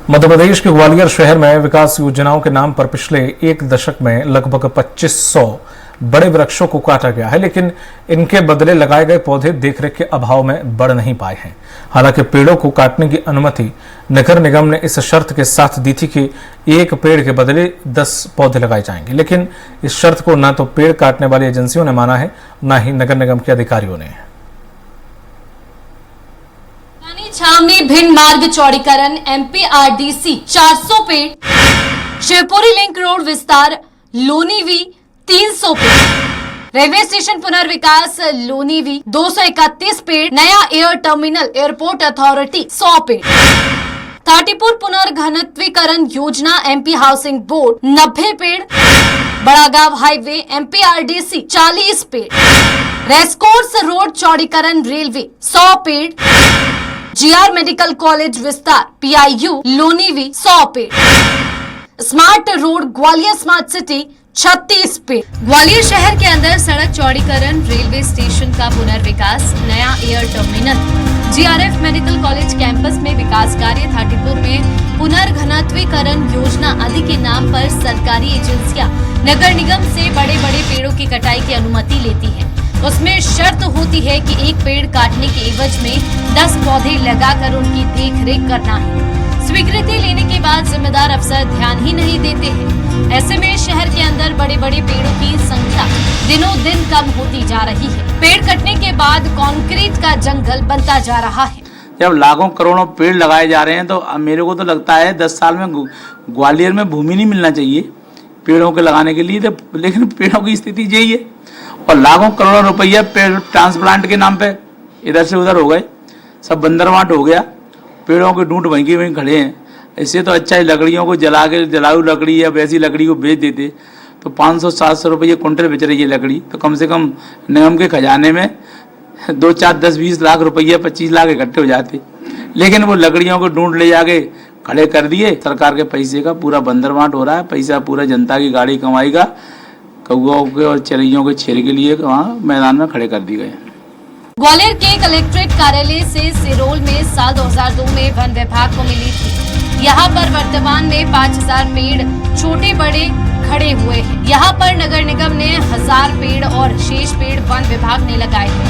मध्य प्रदेश के ग्वालियर शहर में विकास योजनाओं के नाम पर पिछले एक दशक में लगभग 2500 बड़े वृक्षों को काटा गया है, लेकिन इनके बदले लगाए गए पौधे देखरेख के अभाव में बढ़ नहीं पाए हैं। हालांकि पेड़ों को काटने की अनुमति नगर निगम ने इस शर्त के साथ दी थी कि एक पेड़ के बदले 10 पौधे लगाए जाएंगे, लेकिन इस शर्त को न तो पेड़ काटने वाली एजेंसियों ने माना है, न ही नगर निगम के अधिकारियों ने। छावनी भिंड मार्ग चौड़ीकरण, एमपीआरडीसी 400 पेड़, शिवपुरी लिंक रोड विस्तार लोनीवी 300 पेड़, रेलवे स्टेशन पुनर्विकास लोनीवी 231 पेड़, नया एयर टर्मिनल एयरपोर्ट अथॉरिटी 100 पेड़, थाटीपुर पुनर्घनत्वीकरण योजना एमपी हाउसिंग बोर्ड 90 पेड़, बड़ागांव हाईवे एमपीआरडीसी 40 पेड़, रेसकोर्स रोड चौड़ीकरण रेलवे 100 पेड़, जीआर मेडिकल कॉलेज विस्तार पीआईयू लोनीवी 100 पेड़, smart road Gwalior smart city 36 पेड़। ग्वालियर शहर के अंदर सड़क चौड़ीकरण, रेलवे स्टेशन का पुनर्विकास, नया air terminal, GRF medical college campus में विकास कार्य, थाटीपुर में पुनर्घनत्वीकरण योजना आदि के नाम पर सरकारी एजेंसियां नगर निगम से बड़े बड़े पेड़ों की कटाई की अनुमति लेती है। उसमें शर्त होती है कि एक पेड़ काटने के एवज में 10 पौधे लगाकर उनकी देखरेख करना है। स्वीकृति लेने के बाद जिम्मेदार अफसर ध्यान ही नहीं देते हैं। ऐसे में शहर के अंदर बड़े बड़े पेड़ों की संख्या दिनों दिन कम होती जा रही है। पेड़ कटने के बाद कंक्रीट का जंगल बनता जा रहा है। जब लाखों करोड़ों पेड़ लगाए जा रहे हैं तो मेरे को तो लगता है 10 साल में ग्वालियर में भूमि नहीं मिलना चाहिए पेड़ों के लगाने के लिए, तो लेकिन पेड़ों की स्थिति यही है और लाखों करोड़ों रुपया पेड़ ट्रांसप्लांट के नाम पे इधर से उधर हो गए, सब बंदरवाट हो गया, पेड़ों के ढूंढ वहीं खड़े हैं। इससे तो अच्छा है लकड़ियों को जला के जलाऊ लकड़ी या वैसी लकड़ी को बेच देते तो 500-700 रुपये कुंटल बेच रही है लकड़ी, तो कम से कम निगम के खजाने में 2, 4, 10, 20 लाख रुपया 25 लाख इकट्ठे हो जाते, लेकिन वो लकड़ियों को ढूंढ ले जाके खड़े कर दिए। सरकार के पैसे का पूरा बंदरवाट हो रहा है, पैसा पूरा जनता की गाड़ी कमाएगा, कौओं के और चिड़ियों के छेर के लिए वहाँ मैदान में खड़े कर दिए गए। ग्वालियर के कलेक्ट्रेट कार्यालय से सिरोल में साल 2002 में वन विभाग को मिली थी। यहाँ पर वर्तमान में 5000 पेड़ छोटे बड़े खड़े हुए हैं। यहाँ पर नगर निगम ने 1000 पेड़ और शेष पेड़ वन विभाग ने लगाए हैं।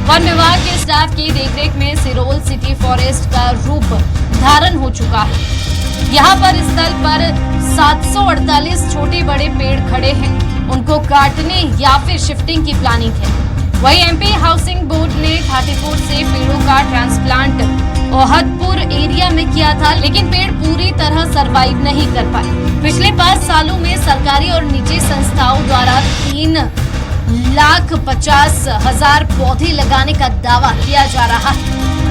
वन विभाग के स्टाफ की देखरेख में सिरोल सिटी फॉरेस्ट का रूप धारण हो चुका है। यहाँ पर स्थल पर 748 छोटे बड़े पेड़ खड़े हैं, उनको काटने या फिर शिफ्टिंग की प्लानिंग है। वही एमपी हाउसिंग बोर्ड ने थाटीपुर से पेड़ों का ट्रांसप्लांट ओहदपुर एरिया में किया था, लेकिन पेड़ पूरी तरह सरवाइव नहीं कर पाए। पिछले 5 सालों में सरकारी और निजी संस्थाओं द्वारा 3,50,000 पौधे लगाने का दावा किया जा रहा है,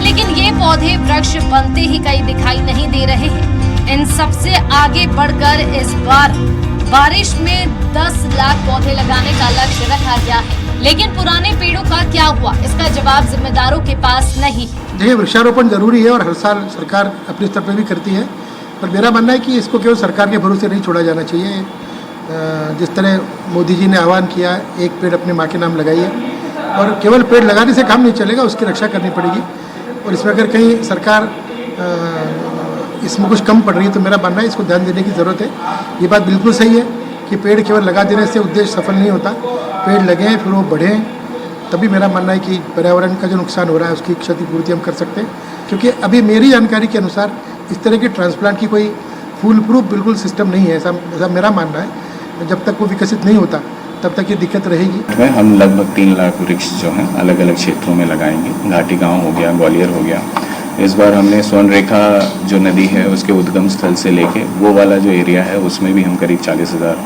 लेकिन ये पौधे वृक्ष बनते ही कहीं दिखाई नहीं दे रहे हैं। इन सबसे आगे बढ़कर इस बार बारिश में 10 लाख पौधे लगाने का लक्ष्य रखा गया है, लेकिन पुराने पेड़ों का क्या हुआ, इसका जवाब जिम्मेदारों के पास नहीं है। देखिए, वृक्षारोपण जरूरी है और हर साल सरकार अपने स्तर पर भी करती है, पर मेरा मानना है कि इसको केवल सरकार के भरोसे नहीं छोड़ा जाना चाहिए। जिस तरह मोदी जी ने आह्वान किया, एक पेड़ अपने माँ के नाम लगाइए, और केवल पेड़ लगाने से काम नहीं चलेगा, उसकी रक्षा करनी पड़ेगी। और इसमें अगर कहीं सरकार इसमें कुछ कम पड़ रही है तो मेरा मानना है इसको ध्यान देने की ज़रूरत है। ये बात बिल्कुल सही है कि पेड़ केवल लगा देने से उद्देश्य सफल नहीं होता, पेड़ लगें फिर वो बढ़ें, तभी मेरा मानना है कि पर्यावरण का जो नुकसान हो रहा है उसकी क्षतिपूर्ति हम कर सकते हैं। क्योंकि अभी मेरी जानकारी के अनुसार इस तरह के ट्रांसप्लांट की कोई फुल प्रूफ बिल्कुल सिस्टम नहीं है, ऐसा मेरा मानना है। जब तक वो विकसित नहीं होता तब तक ये दिक्कत रहेगी। हम लगभग 3 लाख वृक्ष जो हैं अलग अलग क्षेत्रों में लगाएंगे। घाटी गाँव हो गया, ग्वालियर हो गया। इस बार हमने स्वर्ण रेखा जो नदी है उसके उद्गम स्थल से लेके वो वाला जो एरिया है उसमें भी हम करीब 40,000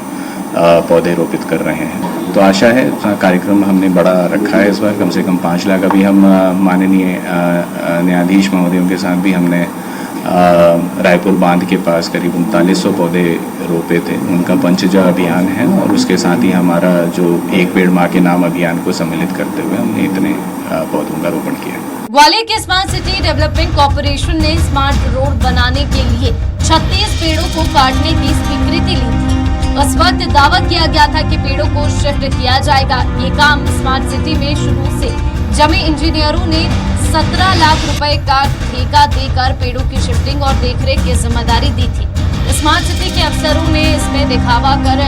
पौधे रोपित कर रहे हैं। तो आशा है, कार्यक्रम हमने बड़ा रखा है इस बार, कम से कम 5 लाख। अभी हम माननीय न्यायाधीश महोदयों के साथ भी हमने रायपुर बांध के पास करीब 3900 पौधे रोपे थे, उनका पंचजा अभियान है, और उसके साथ ही हमारा जो एक पेड़ माँ के नाम अभियान को सम्मिलित करते हुए हमने इतने पौधों का रोपण किया। ग्वालियर के स्मार्ट सिटी डेवलपमेंट कॉर्पोरेशन ने स्मार्ट रोड बनाने के लिए 36 पेड़ों को काटने की स्वीकृति ली थी। उस वक्त दावा किया गया था कि पेड़ों को शिफ्ट किया जाएगा। ये काम स्मार्ट सिटी में शुरू से जमे इंजीनियरों ने 17 लाख रुपए का ठेका देकर पेड़ों की शिफ्टिंग और देखरेख की जिम्मेदारी दी थी। स्मार्ट सिटी के अफसरों ने इसमें दिखावा कर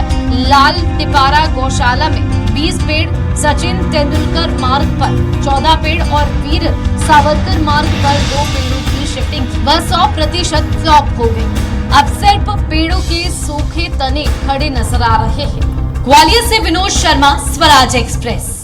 लाल टिपारा गौशाला में 20 पेड़, सचिन तेंदुलकर मार्ग पर 14 पेड़ और वीर सावरकर मार्ग पर 2 पेड़ों की शिफ्टिंग की। वह 100% फ्लॉप हो गई। अब सिर्फ पेड़ों के सूखे तने खड़े नजर आ रहे हैं। ग्वालियर से विनोद शर्मा, स्वराज एक्सप्रेस।